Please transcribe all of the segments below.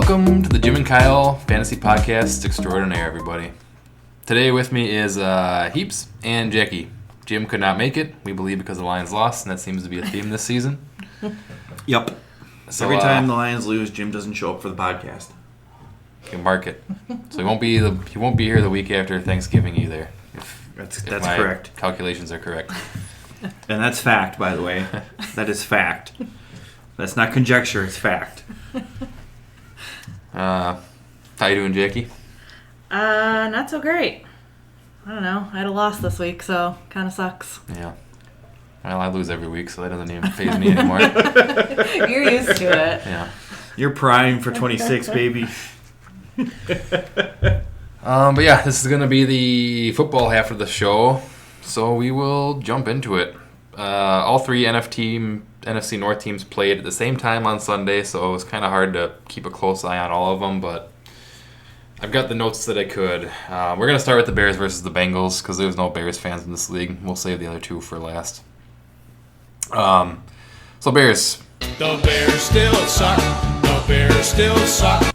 Welcome to the Jim and Kyle Fantasy Podcast Extraordinaire, everybody. Today with me is Heebs and Jackie. Jim could not make it, we believe, because the Lions lost, and that seems to be a theme this season. Yep. So, every time the Lions lose, Jim doesn't show up for the podcast. You can mark it. So he won't be here the week after Thanksgiving either. If That's my correct. Calculations are correct. And that's fact, by the way. That is fact. That's not conjecture, it's fact. How you doing, Jackie? Not so great. I don't know. I had a loss this week, so kind of sucks. Yeah. Well, I lose every week, so that doesn't even faze me anymore. You're used to it. Yeah. You're primed for 26, baby. But yeah, this is going to be the football half of the show, so we will jump into it. All three NFC North teams played at the same time on Sunday, so it was kind of hard to keep a close eye on all of them, but I've got the notes that I could. We're going to start with the Bears versus the Bengals, because there's no Bears fans in this league. We'll save the other two for last. So Bears. The Bears still suck. The Bears still suck.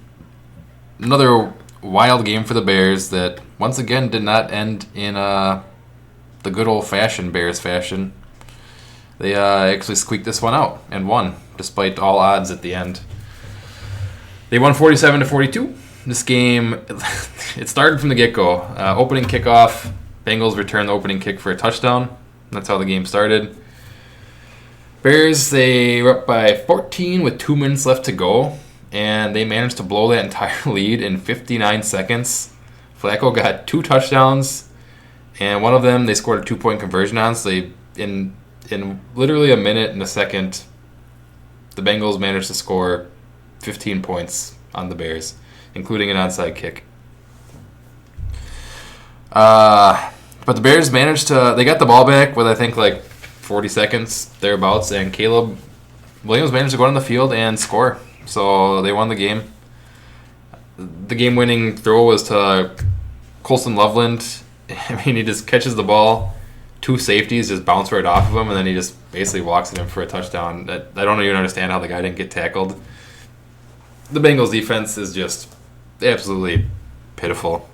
Another wild game for the Bears that once again did not end in the good old-fashioned Bears fashion. They actually squeaked this one out and won, despite all odds at the end. They won 47-42. This game, it started from the get-go. Opening kickoff, Bengals returned the opening kick for a touchdown. That's how the game started. Bears, they were up by 14 with 2 minutes left to go, and they managed to blow that entire lead in 59 seconds. Flacco got 2 touchdowns, and one of them they scored a 2-point conversion on, so they, in literally a minute and a second, the Bengals managed to score 15 points on the Bears, including an onside kick. But the Bears managed to, they got the ball back with I think like 40 seconds thereabouts, and Caleb Williams managed to go on the field and score. So they won the game. The game-winning throw was to Colson Loveland. I mean, he just catches the ball. 2 safeties just bounce right off of him, and then he just basically walks it in for a touchdown. I don't even understand how the guy didn't get tackled. The Bengals defense is just absolutely pitiful.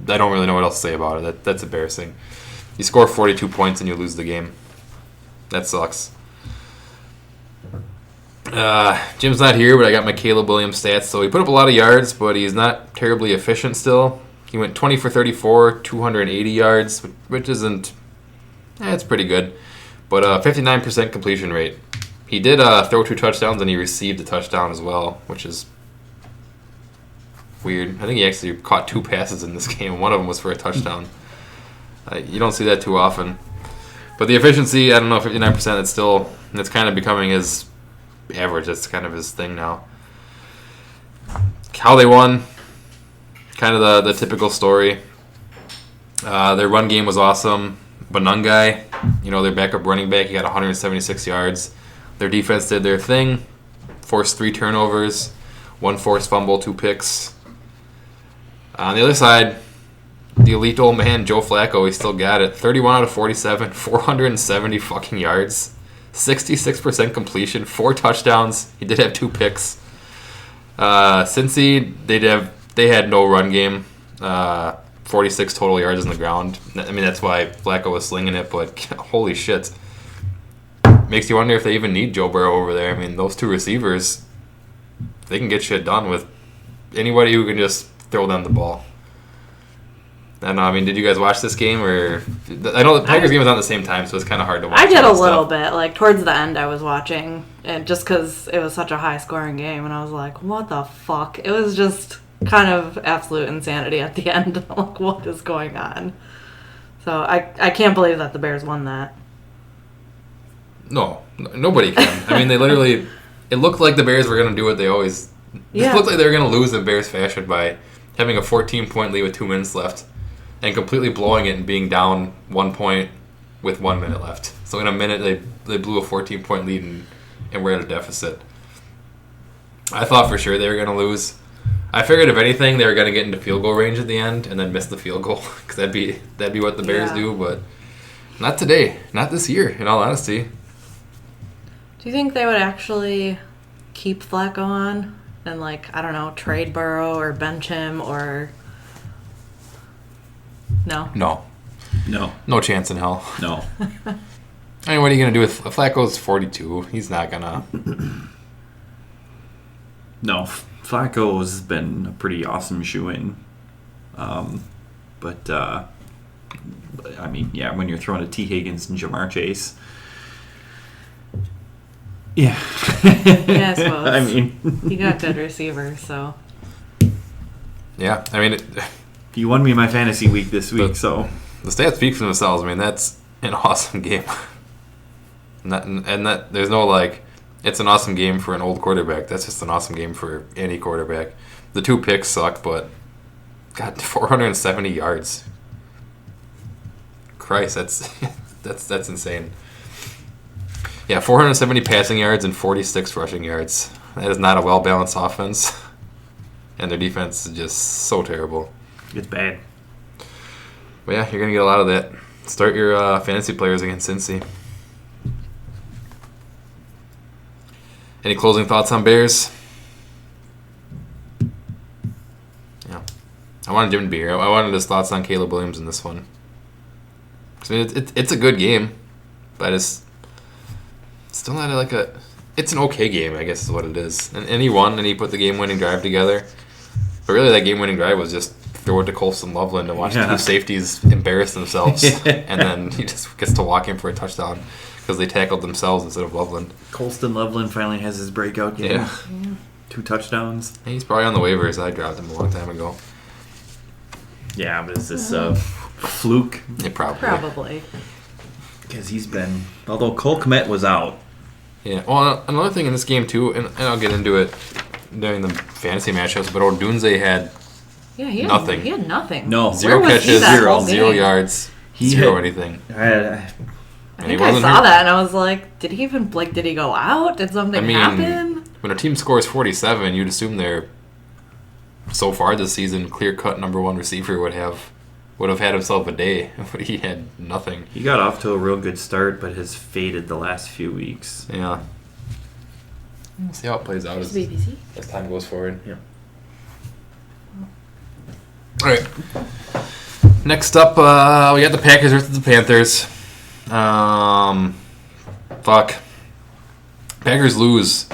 I don't really know what else to say about it. That's embarrassing. You score 42 points and you lose the game. That sucks. Jim's not here, but I got my Caleb Williams stats. So he put up a lot of yards, but he's not terribly efficient still. He went 20 for 34, 280 yards, which isn't... it's pretty good. But 59% completion rate. He did throw 2 touchdowns, and he received a touchdown as well, which is weird. I think he actually caught 2 passes in this game. One of them was for a touchdown. You don't see that too often. But the efficiency, I don't know, 59%, it's kind of becoming his average. That's kind of his thing now. How they won, kind of the typical story. Their run game was awesome. Benungai, their backup running back, he got 176 yards. Their defense did their thing, forced 3 turnovers, 1 forced fumble, 2 picks. On the other side, the elite old man, Joe Flacco, he still got it. 31 out of 47, 470 fucking yards, 66% completion, 4 touchdowns. He did have 2 picks. Cincy, they had no run game. 46 total yards on the ground. I mean, that's why Flacco was slinging it, but holy shit. Makes you wonder if they even need Joe Burrow over there. I mean, those 2 receivers, they can get shit done with anybody who can just throw them the ball. I don't know. I mean, did you guys watch this game? Or I know the Packers game was on at the same time, so it's kind of hard to watch. I did a little bit. Like, towards the end I was watching, and just because it was such a high-scoring game, and I was like, what the fuck? It was just kind of absolute insanity at the end. Like, what is going on? So I can't believe that the Bears won that. No, nobody can. I mean, they literally... It looked like the Bears were going to do what they always... Yeah. It looked like they were going to lose in Bears fashion by having a 14-point lead with 2 minutes left and completely blowing it and being down 1 point with 1 minute left. So in a minute, they blew a 14-point lead and were at a deficit. I thought for sure they were going to lose. I figured if anything, they were going to get into field goal range at the end and then miss the field goal, because that'd be what the Bears do. But not today, not this year. In all honesty. Do you think they would actually keep Flacco on and, like, I don't know, trade Burrow or bench him or... No? No. No chance in hell. No. I mean, what are you going to do with Flacco's 42? He's not going to... No. Flacco's been a pretty awesome shoe-in. But, I mean, yeah, when you're throwing a T. Higgins and Jamar Chase... Yeah. Yeah, I suppose. I mean... He got good receivers, so... Yeah, I mean... He won me my fantasy week this week, so... The stats speak for themselves. I mean, that's an awesome game. And there's no, like... It's an awesome game for an old quarterback. That's just an awesome game for any quarterback. The 2 picks suck, but... God, 470 yards. Christ, that's insane. Yeah, 470 passing yards and 46 rushing yards. That is not a well-balanced offense. And their defense is just so terrible. It's bad. But yeah, you're going to get a lot of that. Start your fantasy players against Cincy. Any closing thoughts on Bears? Yeah. I wanted Jim to be here. I wanted his thoughts on Caleb Williams in this one. I mean, it's a good game, but it's still not like a... It's an okay game, I guess is what it is. And he won, and he put the game-winning drive together. But really, that game-winning drive was just throw it to Colston Loveland and watch the 2 safeties embarrass themselves. And then he just gets to walk in for a touchdown because they tackled themselves instead of Loveland. Colston Loveland finally has his breakout game. Yeah. 2 touchdowns. He's probably on the waivers. I dropped him a long time ago. Yeah, but is this a fluke? Yeah, probably. Probably. Because he's been... Although Cole Kmet was out. Yeah. Well, another thing in this game, too, and I'll get into it during the fantasy matchups, but Odunze had Yeah, nothing. He had nothing. No. 0 Where was he catches, that whole 0 game? yards, He 0 had- anything. I And he think I wasn't saw hurt. that and I was like, did he go out? Did something I mean, happen? when a team scores 47, you'd assume they're, so far this season, clear-cut number 1 receiver would have had himself a day, but he had nothing. He got off to a real good start, but has faded the last few weeks. Yeah. We'll see how it plays out as time goes forward. Yeah. All right. Next up, we got the Packers versus the Panthers. Packers lose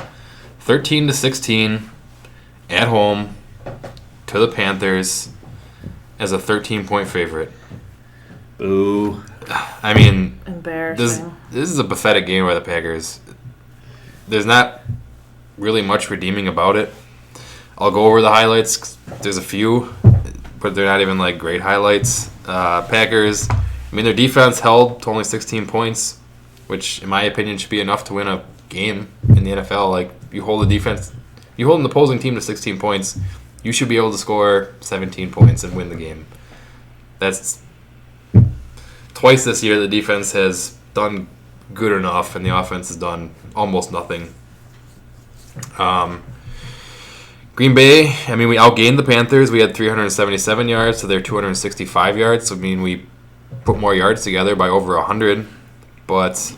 13-16 at home to the Panthers as a 13-point favorite. Boo. I mean, Embarrassing. this is a pathetic game by the Packers. There's not really much redeeming about it. I'll go over the highlights. 'Cause there's a few, but they're not even like great highlights. Packers, I mean, their defense held to only 16 points, which in my opinion should be enough to win a game in the NFL. Like, you hold an opposing team to 16 points, you should be able to score 17 points and win the game. That's twice this year the defense has done good enough and the offense has done almost nothing. Green Bay, I mean, we outgained the Panthers. We had 377 yards to their 265 yards. So, I mean, we put more yards together by over 100. But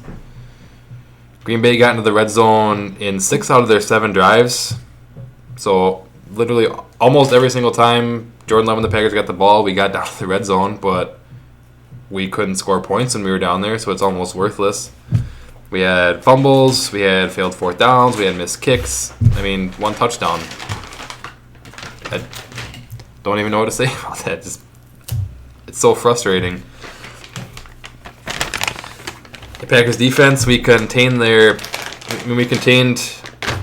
Green Bay got into the red zone in 6 out of their 7 drives. So, literally almost every single time Jordan Love and the Packers got the ball, we got down to the red zone. But we couldn't score points when we were down there, so it's almost worthless. We had fumbles, we had failed 4th downs, we had missed kicks. I mean, 1 touchdown. I don't even know what to say about that. It's so frustrating. The Packers defense, we contained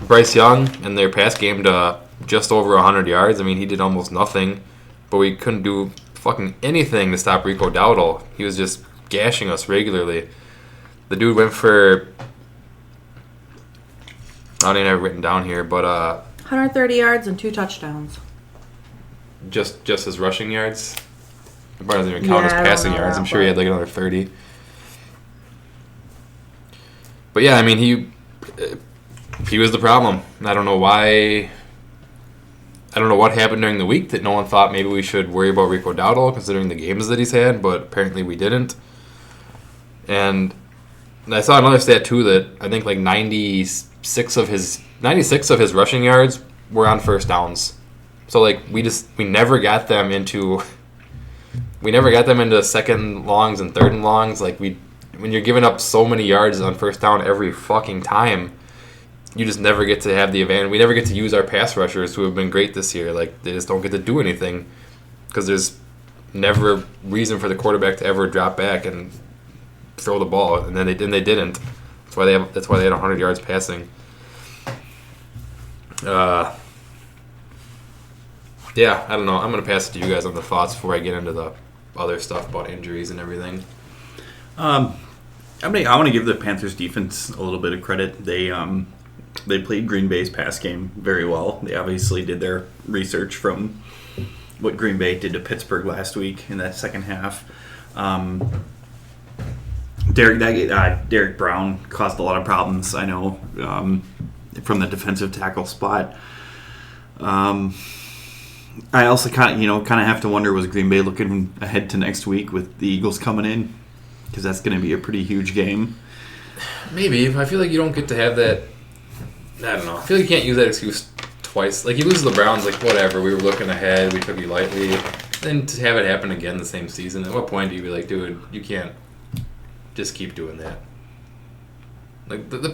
Bryce Young and their pass game to just over 100 yards. I mean, he did almost nothing, but we couldn't do fucking anything to stop Rico Dowdle. He was just gashing us regularly. The dude went for, I don't even have it written down here, but 130 yards and 2 touchdowns. just his rushing yards. It probably doesn't even count as Yeah, I don't passing know yards. that, I'm sure he had but- like another 30. But yeah, I mean, he was the problem. I don't know why. I don't know what happened during the week that no one thought maybe we should worry about Rico Dowdle considering the games that he's had, but apparently we didn't. And I saw another stat too that I think like 96% 96 of his rushing yards were on first downs. So like we never got them into second longs and third and longs. Like when you're giving up so many yards on first down every fucking time, you just never get to have the advantage. We never get to use our pass rushers who have been great this year. Like they just don't get to do anything because there's never a reason for the quarterback to ever drop back and throw the ball, and then they didn't. That's why they had 100 yards passing. Yeah, I don't know. I'm gonna pass it to you guys on the thoughts before I get into the other stuff about injuries and everything. I want to give the Panthers defense a little bit of credit. They played Green Bay's pass game very well. They obviously did their research from what Green Bay did to Pittsburgh last week in that second half. Derek Brown caused a lot of problems, I know, from the defensive tackle spot. I also kind of have to wonder, was Green Bay looking ahead to next week with the Eagles coming in? Because that's going to be a pretty huge game. Maybe. I feel like you don't get to have that. I don't know. I feel like you can't use that excuse twice. Like, you lose to the Browns, like, whatever. We were looking ahead. We took you lightly. Then to have it happen again the same season, at what point do you be like, dude, you can't just keep doing that? Like, the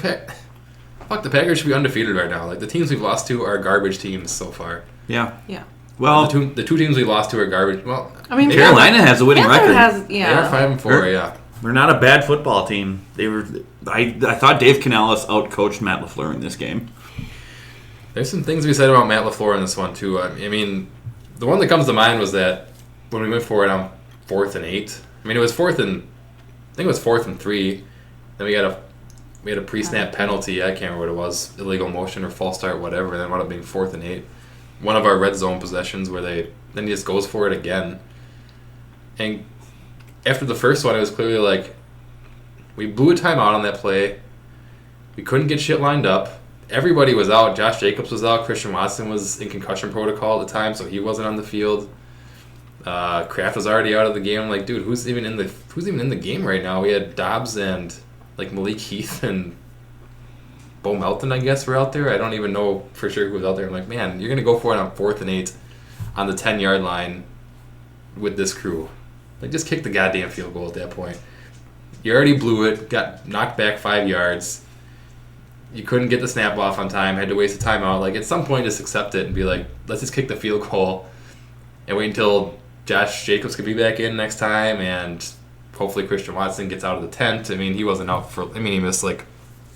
Packers should be undefeated right now. Like, the teams we've lost to are garbage teams so far. Yeah. Yeah. Well, the two teams we lost to are garbage. Well, I mean, Carolina has a winning record. They are 5-4. Yeah. They're not a bad football team. They were. I thought Dave Canales outcoached Matt LaFleur in this game. There's some things we said about Matt LaFleur in this one too. I mean, the one that comes to mind was that when we went for it on 4th and 8. I mean, it was 4th and 3. Then we had a pre-snap penalty. I can't remember what it was, illegal motion or false start, whatever. And then it wound up being 4th and 8. One of our red zone possessions where then he just goes for it again. And after the first one, it was clearly like we blew a timeout on that play. We couldn't get shit lined up. Everybody was out. Josh Jacobs was out. Christian Watson was in concussion protocol at the time, so he wasn't on the field. Kraft was already out of the game. I'm like, dude, who's even in the game right now? We had Dobbs and like Malik Heath and Bo Melton, I guess, were out there. I don't even know for sure who was out there. I'm like, man, you're gonna go for it on 4th and 8 on the 10-yard line with this crew. Like, just kick the goddamn field goal at that point. You already blew it, got knocked back 5 yards. You couldn't get the snap off on time, had to waste a timeout. Like, at some point, just accept it and be like, let's just kick the field goal and wait until Josh Jacobs could be back in next time, and hopefully Christian Watson gets out of the tent. I mean, he wasn't out for, he missed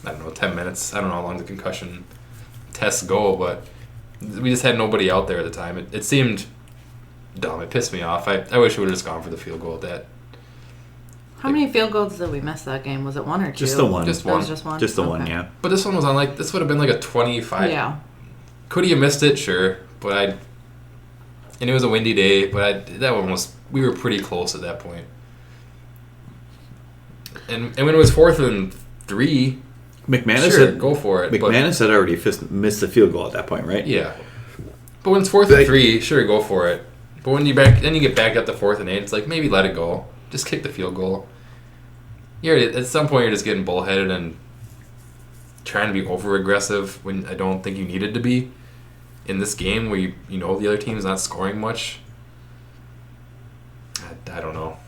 10 minutes. I don't know how long the concussion tests go, but we just had nobody out there at the time. It seemed dumb. It pissed me off. I wish we would have just gone for the field goal at that. How many field goals did we miss that game? Was it 1 or 2? Just the one. Just It one. was just one? Just the Okay. one, yeah. But this one was on this would have been like a 25. Yeah. Could he have missed it? Sure. But and it was a windy day, but we were pretty close at that point. And when it was 4th and 3, McManus go for it. McManus had already missed the field goal at that point, right? Yeah. But when it's 4th and 3, sure, go for it. But when you get back up to 4th and 8, it's like, maybe let it go. Just kick the field goal. At some point, you're just getting bullheaded and trying to be over-aggressive when I don't think you needed to be in this game where you know the other team's not scoring much. I don't know.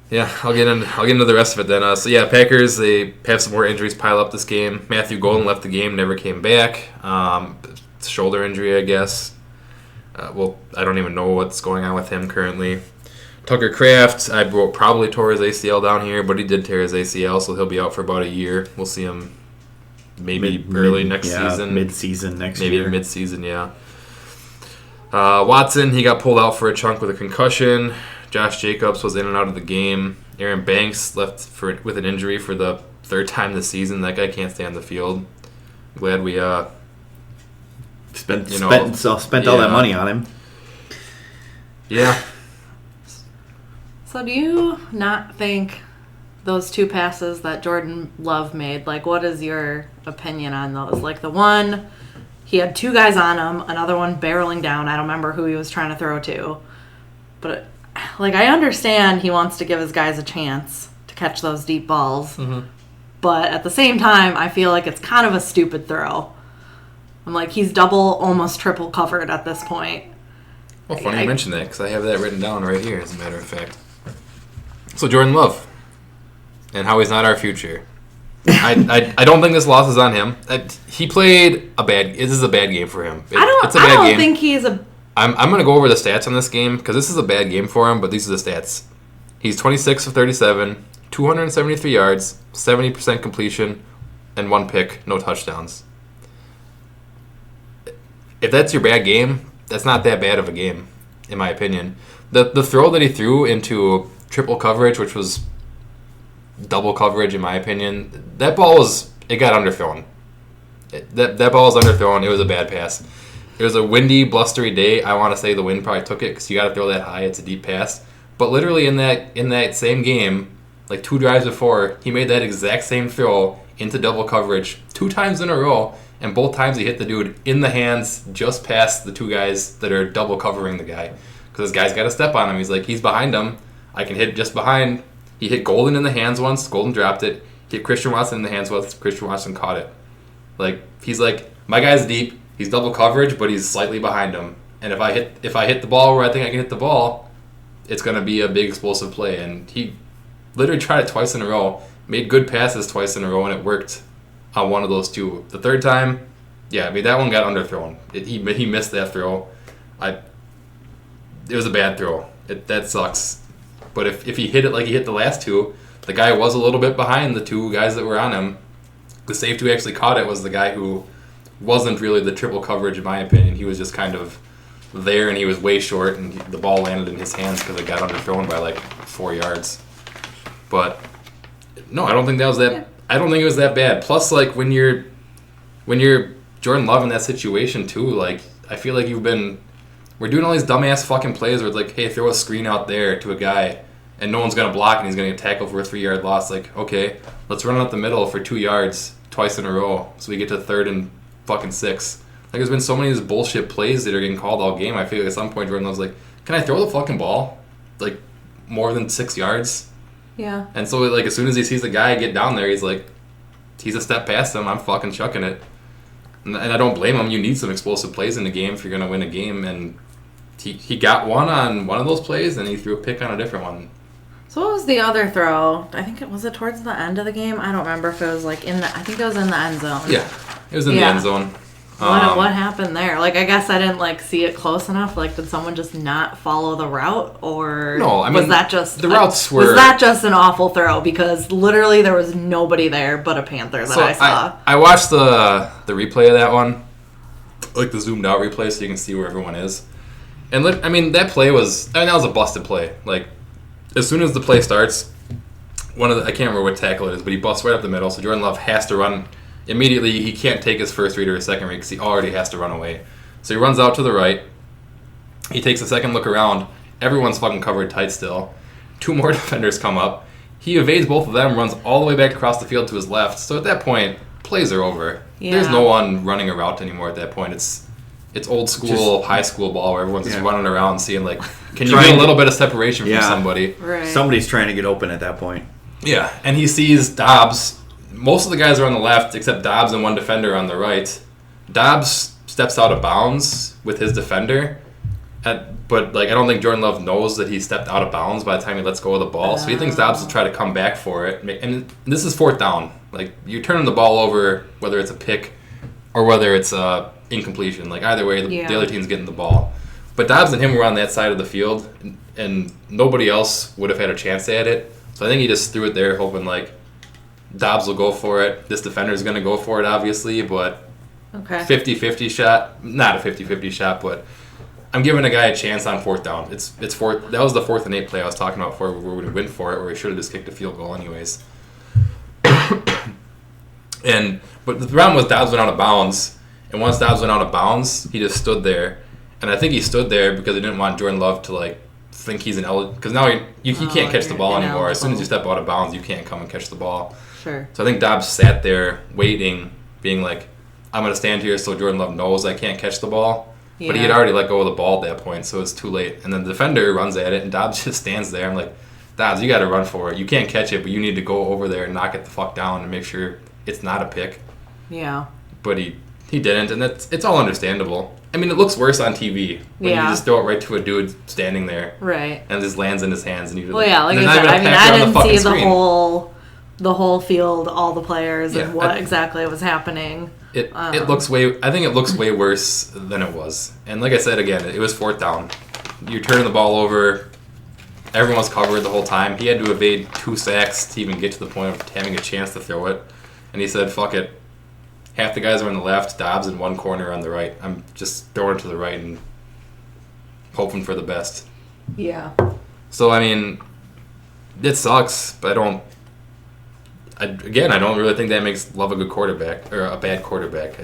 Yeah, I'll get into the rest of it then. Packers, they have some more injuries pile up this game. Matthew Golden left the game, never came back. Shoulder injury, I guess. I don't even know what's going on with him currently. Tucker Kraft, I wrote probably tore his ACL down here, but he did tear his ACL, so he'll be out for about a year. We'll see him maybe early next season. Mid-season next maybe year. Maybe mid-season, yeah. Watson, he got pulled out for a chunk with a concussion. Josh Jacobs was in and out of the game. Aaron Banks left with an injury for the 3rd time this season. That guy can't stay on the field. Glad we spent all that money on him. Yeah. So do you not think those 2 passes that Jordan Love made, what is your opinion on those? Like, the one, he had 2 guys on him, another one barreling down. I don't remember who he was trying to throw to. But, I understand he wants to give his guys a chance to catch those deep balls. Mm-hmm. but at the same time, I feel like it's kind of a stupid throw. I'm like, he's double, almost triple covered at this point. Well, funny you mention that, because I have that written down right here, as a matter of fact. So, Jordan Love, and how he's not our future. I don't think this loss is on him. He played this is a bad game for him. It's a bad I don't game. think he's a... I'm going to go over the stats on this game, because this is a bad game for him, but these are the stats. He's 26 of 37, 273 yards, 70% completion, and 1 pick, no touchdowns. If that's your bad game, that's not that bad of a game, in my opinion. The throw that he threw into triple coverage, which was double coverage, in my opinion, it got underthrown. That ball was underthrown. It was a bad pass. It was a windy, blustery day. I want to say the wind probably took it because you got to throw that high. It's a deep pass. But literally in that same game, like 2 drives before, he made that exact same throw into double coverage 2 times in a row, and both times he hit the dude in the hands just past the 2 guys that are double covering the guy. Because this guy's got to step on him. He's behind him. I can hit just behind. He hit Golden in the hands once. Golden dropped it. He hit Christian Watson in the hands once. Christian Watson caught it. He's like, my guy's deep. He's double coverage, but he's slightly behind him. And if I hit the ball where I think I can hit the ball, it's going to be a big explosive play. And he literally tried it twice in a row, made good passes twice in a row, and it worked on one of those 2. The third time, that one got underthrown. He missed that throw. It was a bad throw. That sucks. But if he hit it like he hit the last 2, the guy was a little bit behind the 2 guys that were on him. The safety who actually caught it was the guy who wasn't really the triple coverage, in my opinion. He was just kind of there, and he was way short, and the ball landed in his hands because it got underthrown by 4 yards. But no, I don't think that was that. Yeah. I don't think it was that bad. Plus, when you're Jordan Love in that situation too, I feel like we're doing all these dumbass fucking plays where it's hey, throw a screen out there to a guy, and no one's gonna block, and he's gonna get tackled for a 3-yard loss. Okay, let's run up the middle for 2 yards twice in a row, so we get to 3rd and fucking 6. There's been so many of these bullshit plays that are getting called all game. I feel like at some point Jordan Love's can I throw the fucking ball more than 6 yards? Yeah. And so as soon as he sees the guy get down there, he's he's a step past him. I'm fucking chucking it. And I don't blame him. You need some explosive plays in the game if you're gonna win a game. And he got one on one of those plays, and he threw a pick on a different one. So what was the other throw? I think it was towards the end of the game. I don't remember if it was I think it was in the end zone. Yeah, it was in the end zone. What happened there? I guess I didn't see it close enough. Did someone just not follow the route, or no? I mean, was that just the routes were? Was that just an awful throw? Because literally there was nobody there but a Panther that I saw. I watched the replay of that one, the zoomed out replay, so you can see where everyone is. And that play was that was a busted play. As soon as the play starts, I can't remember what tackle it is, but he busts right up the middle. So Jordan Love has to run immediately. He can't take his first read or his second read because he already has to run away. So he runs out to the right. He takes a second look around. Everyone's fucking covered tight still. 2 more defenders come up. He evades both of them, runs all the way back across the field to his left. So at that point, plays are over. Yeah. There's no one running a route anymore at that point. It's old school, high school ball where everyone's just running around seeing can you get a little bit of separation from somebody? Right. Somebody's trying to get open at that point. Yeah, and he sees Dobbs. Most of the guys are on the left except Dobbs and one defender on the right. Dobbs steps out of bounds with his defender, but I don't think Jordan Love knows that he stepped out of bounds by the time he lets go of the ball. So he thinks Dobbs will try to come back for it. And this is 4th down. You're turning the ball over, whether it's a pick or whether it's incompletion. Either way, the other team's getting the ball. But Dobbs and him were on that side of the field, and nobody else would have had a chance at it. So I think he just threw it there, hoping Dobbs will go for it. This defender's going to go for it, obviously, but 50-50 shot. Not a 50-50 shot, but I'm giving a guy a chance on 4th down. It's 4th. That was the 4th and 8 play I was talking about before, where we win for it, where we should have just kicked a field goal anyways. But the problem was Dobbs went out of bounds, and once Dobbs went out of bounds, he just stood there. And I think he stood there because he didn't want Jordan Love to think he's ineligible, because now he can't catch the ball anymore. As soon as you step out of bounds, you can't come and catch the ball. Sure. So I think Dobbs sat there waiting, being I'm going to stand here so Jordan Love knows I can't catch the ball. Yeah. But he had already let go of the ball at that point, so it's too late. And then the defender runs at it, and Dobbs just stands there. I'm Dobbs, you got to run for it. You can't catch it, but you need to go over there and knock it the fuck down and make sure it's not a pick. Yeah. But he didn't, and it's all understandable. I mean, it looks worse on TV when you just throw it right to a dude standing there, right? And it just lands in his hands, and you. Well, yeah, like I said, I mean, I didn't see the whole field, all the players, and what exactly was happening. It looks way. I think it looks way worse than it was. And like I said again, it was 4th down. You're turning the ball over. Everyone was covered the whole time. He had to evade 2 sacks to even get to the point of having a chance to throw it. And he said, "Fuck it." Half the guys are on the left, Dobbs in one corner on the right. I'm just throwing it to the right and hoping for the best. Yeah. So, I mean, it sucks, but I don't really think that makes Love a good quarterback or a bad quarterback.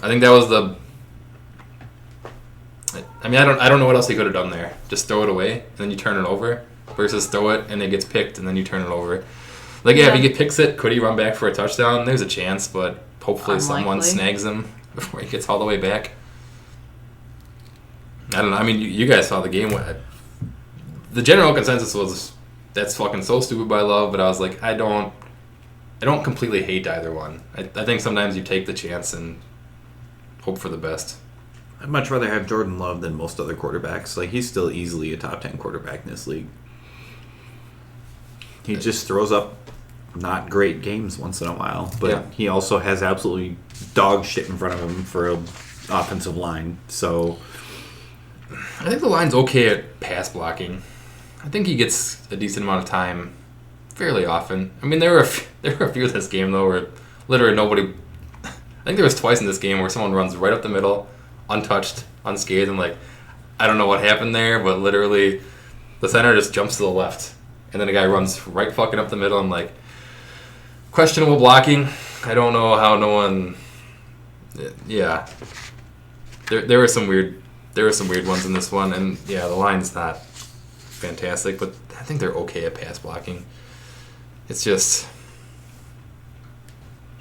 I think that was I don't know what else he could have done there. Just throw it away and then you turn it over versus throw it and it gets picked and then you turn it over. Like, if he picks it, could he run back for a touchdown? There's a chance, but hopefully someone snags him before he gets all the way back. I don't know. I mean, you guys saw the game. The general consensus was that's fucking so stupid by Love, but I was like, I don't completely hate either one. I think sometimes you take the chance and hope for the best. I'd much rather have Jordan Love than most other quarterbacks. Like, he's still easily a top 10 quarterback in this league. He just throws up not great games once in a while, but he also has absolutely dog shit in front of him for an offensive line. So I think the line's okay at pass blocking. I think he gets a decent amount of time fairly often. I mean, there were a few in this game though where literally nobody. I think there was twice in this game where someone runs right up the middle, untouched, unscathed, and like I don't know what happened there, but literally the center just jumps to the left, and then a guy runs right fucking up the middle. I'm like. Questionable blocking. I don't know how no one. Yeah, there were some weird ones in this one, and the line's not fantastic, but I think they're okay at pass blocking. It's just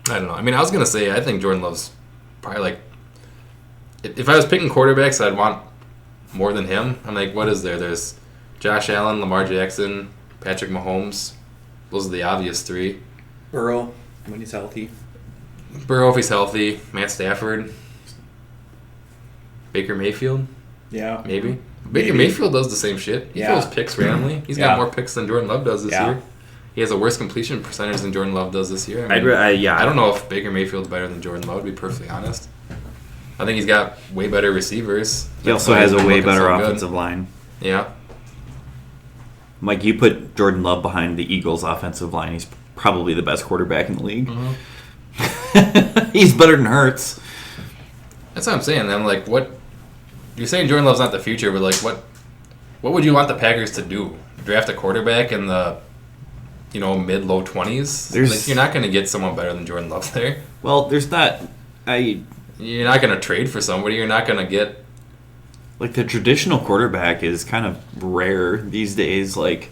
I don't know. I mean, I was gonna say I think Jordan Love's probably like if I was picking quarterbacks, I'd want more than him. I'm like, what is there? There's Josh Allen, Lamar Jackson, Patrick Mahomes. Those are the obvious 3. Burrow, when he's healthy. Burrow, if he's healthy. Matt Stafford. Baker Mayfield. Yeah. Maybe. Baker Mayfield does the same shit. He throws picks randomly. He's got more picks than Jordan Love does this year. He has a worse completion percentage than Jordan Love does this year. I mean, I don't know if Baker Mayfield's better than Jordan Love, to be perfectly honest. I think he's got way better receivers. He also has a way better offensive line. Yeah. Mike, you put Jordan Love behind the Eagles' offensive line. He's probably the best quarterback in the league. Mm-hmm. He's better than Hurts. That's what I'm saying. I'm like, what? You're saying Jordan Love's not the future, but like, what would you want the Packers to do? Draft a quarterback in the, mid-low 20s? Like, you're not going to get someone better than Jordan Love there. Well, there's not. You're not going to trade for somebody. You're not going to get. Like, the traditional quarterback is kind of rare these days. Like,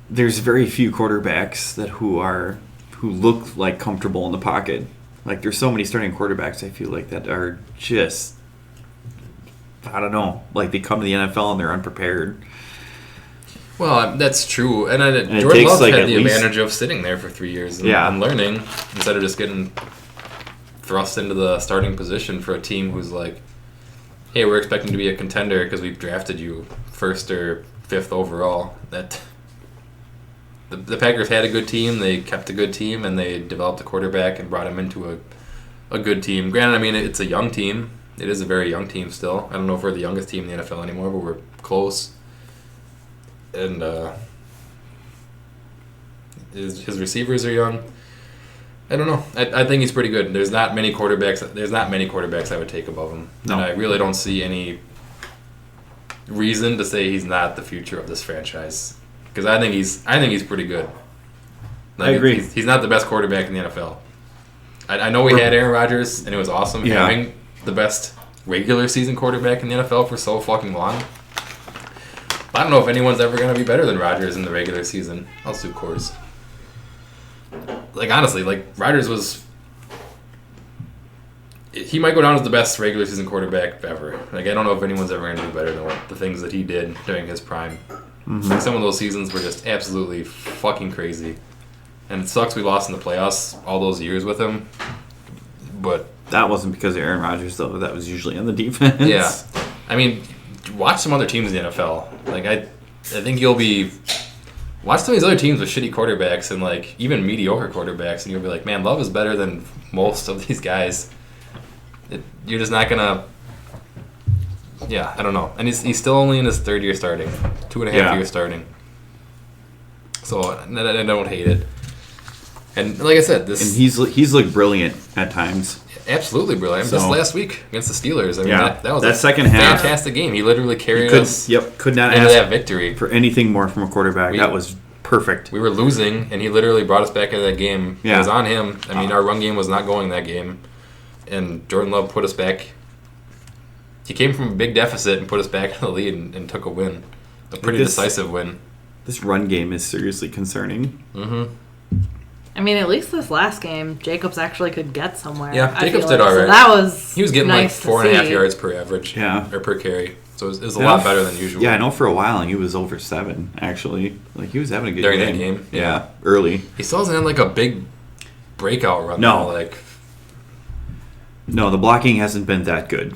there's very few quarterbacks who look like comfortable in the pocket. Like, there's so many starting quarterbacks, I feel like, that are just, I don't know, like they come to the NFL and they're unprepared. Well, that's true. And Jordan Love had the advantage of sitting there for 3 years and learning instead of just getting thrust into the starting position for a team who's like, hey, we're expecting to be a contender because we've drafted you 1st or 5th overall. That the Packers had a good team, they kept a good team, and they developed a quarterback and brought him into a good team. Granted, I mean, it's a young team. It is a very young team still. I don't know if we're the youngest team in the NFL anymore, but we're close. And his receivers are young. I don't know. I think he's pretty good. There's not many quarterbacks I would take above him. No. And I really don't see any reason to say he's not the future of this franchise. Because I think he's pretty good. I agree. He's not the best quarterback in the NFL. I know we had Aaron Rodgers, and it was awesome having the best regular season quarterback in the NFL for so fucking long. But I don't know if anyone's ever going to be better than Rodgers in the regular season. Also, of course. Like, honestly, like, Rodgers was... He might go down as the best regular season quarterback ever. Like, I don't know if anyone's ever going to do better than the things that he did during his prime. Like some of those seasons were just absolutely fucking crazy. And it sucks we lost in the playoffs all those years with him. But That wasn't because of Aaron Rodgers, though. That was usually on the defense. yeah, I mean, watch some other teams in the NFL. Like I think you'll be watch some of these other teams with shitty quarterbacks and like even mediocre quarterbacks, and you'll be like, man, Love is better than most of these guys. You're just not gonna. Yeah, I don't know. And he's still only in his third year starting, 2.5 years starting. So I don't hate it. And like I said, And he's looked brilliant at times. absolutely brilliant. So- Just last week against the Steelers. I mean, Yeah, that was that a second half, fantastic game. He literally carried could us could not into ask that victory. for anything more from a quarterback. We- That was perfect. We were losing, and he literally brought us back into that game. Yeah. It was on him. I mean, our run game was not going that game, and Jordan Love put us back. He came from a big deficit and put us back in the lead and took a win. A pretty decisive win. This run game is seriously concerning. Mm-hmm. I mean, at least this last game, Jacobs actually could get somewhere. Yeah, I Jacobs feel did like. all right. So that was He was getting nice like 4.5 see. yards per average. Yeah. Or per carry. So it was a I lot know better than usual. Yeah, I know for a while he was over 7, actually. Like, he was having a good During game. that game? Yeah, early. He still hasn't had like a big breakout run. No. though, Like, No, the blocking hasn't been that good.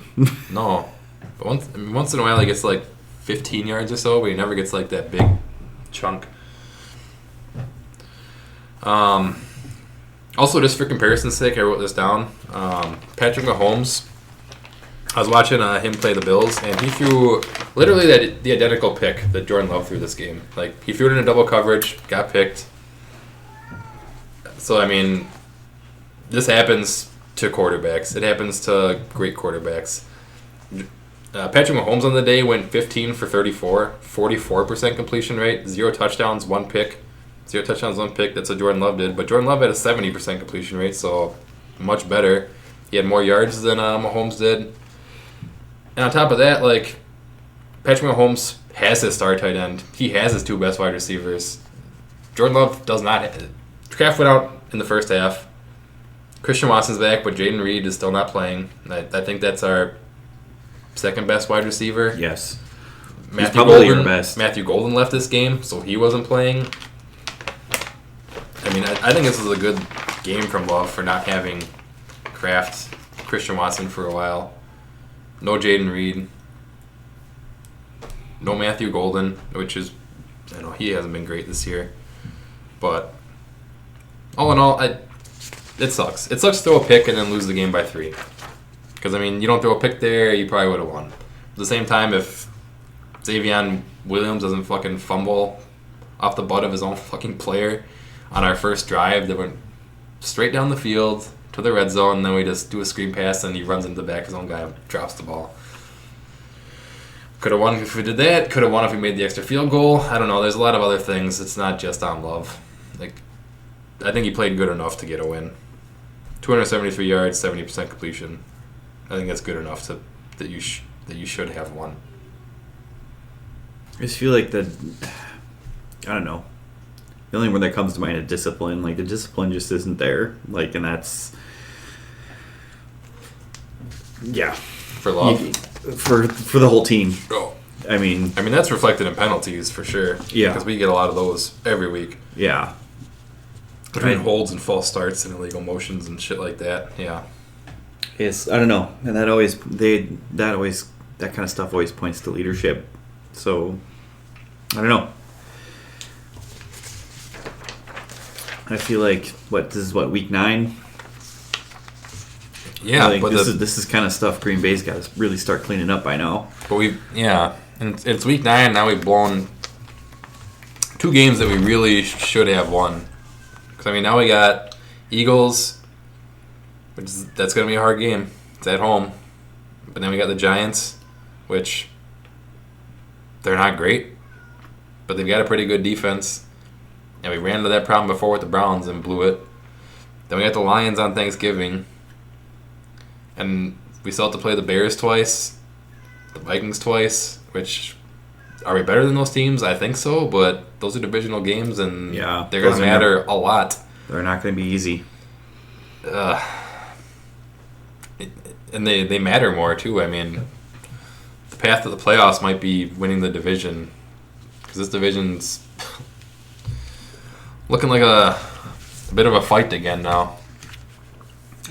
no. But once in a while he gets like 15 yards or so, but he never gets like that big chunk. Also, just for comparison's sake, I wrote this down. Patrick Mahomes, I was watching him play the Bills, and he threw literally the identical pick that Jordan Love threw this game. Like, he threw it in a double coverage, got picked. So, I mean, this happens to quarterbacks. It happens to great quarterbacks. Patrick Mahomes on the day went 15 for 34, 44% completion rate, 0 touchdowns, 1 pick. 0 touchdowns, 1 pick. That's what Jordan Love did. But Jordan Love had a 70% completion rate, so much better. He had more yards than Mahomes did. And on top of that, like, Patrick Mahomes has his star tight end. He has his 2 best wide receivers. Jordan Love does not. Kraft went out in the first half. Christian Watson's back, but Jaden Reed is still not playing. I think that's our second best wide receiver. Yes. Matthew probably Golden, your best. Matthew Golden left this game, so he wasn't playing. I mean, I think this is a good game from Love for not having Kraft, Christian Watson for a while. No Jaden Reed. No Matthew Golden, which is, I know he hasn't been great this year. But all in all, it sucks. It sucks to throw a pick and then lose the game by 3. Because, I mean, you don't throw a pick there, you probably would have won. At the same time, if Xavier Williams doesn't fucking fumble off the butt of his own fucking player on our first drive that went straight down the field to the red zone, and then we just do a screen pass and he runs into the back of his own guy and drops the ball. Could have won if we did that. Could have won if we made the extra field goal. I don't know. There's a lot of other things. It's not just on Love. Like, I think he played good enough to get a win. 273 yards, 70% completion. I think that's good enough that you should have won. I just feel like I don't know. The only one that comes to mind is discipline. Like, the discipline just isn't there. Like, and that's... Yeah. For Love? For the whole team. Oh. I mean, That's reflected in penalties for sure. Yeah. Because we get a lot of those every week. yeah. Between holds and false starts and illegal motions and shit like that. Yeah. It's, I don't know. And that kind of stuff always points to leadership. So, I don't know. I feel like, this is week 9? Yeah, Like, but this is kind of stuff Green Bay's got to really start cleaning up by now. and it's week 9 now. We've blown 2 games that we really should have won. Because I mean, now we got Eagles, that's going to be a hard game. It's at home, but then we got the Giants, which they're not great, but they've got a pretty good defense. And we ran into that problem before with the Browns and blew it. Then we got the Lions on Thanksgiving. And we still have to play the Bears twice, the Vikings twice, which, are we better than those teams? I think so, but those are divisional games, and Yeah, they're going to matter a lot. They're not going to be easy. And they matter more, too. I mean, the path to the playoffs might be winning the division because this division's looking like a bit of a fight again now.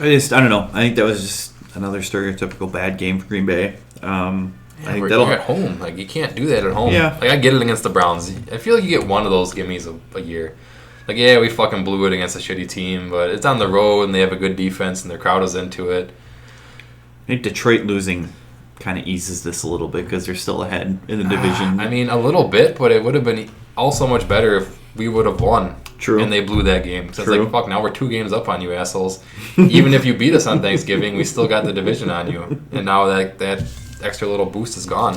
I don't know. I think that was just another stereotypical bad game for Green Bay. I think You're at home. Like, you can't do that at home. Yeah. Like, I get it against the Browns. I feel like you get one of those gimmies a year. Like, yeah, we fucking blew it against a shitty team, but it's on the road and they have a good defense and their crowd is into it. I think Detroit losing kind of eases this a little bit because they're still ahead in the division. I mean, a little bit, but it would have been also much better if we would have won. True. And they blew that game. So True. it's like, fuck, now we're 2 games up on you, assholes. Even if you beat us on Thanksgiving, we still got the division on you. And now that extra little boost is gone.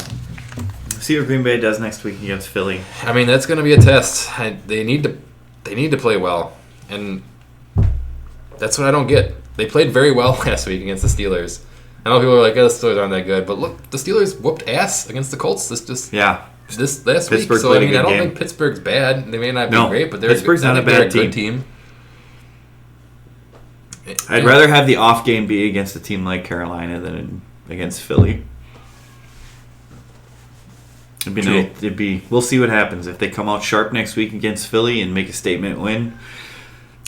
See what Green Bay does next week against Philly. I mean, that's going to be a test. They need to play well. And that's what I don't get. They played very well last week against the Steelers. I know people are like, the Steelers aren't that good. But look, the Steelers whooped ass against the Colts this last week. So, I mean, I don't think Pittsburgh's bad. They may not be great, but Pittsburgh's not a bad team. I'd rather have the off game be against a team like Carolina than against Philly. It'd be nice. We'll see what happens. If they come out sharp next week against Philly and make a statement win,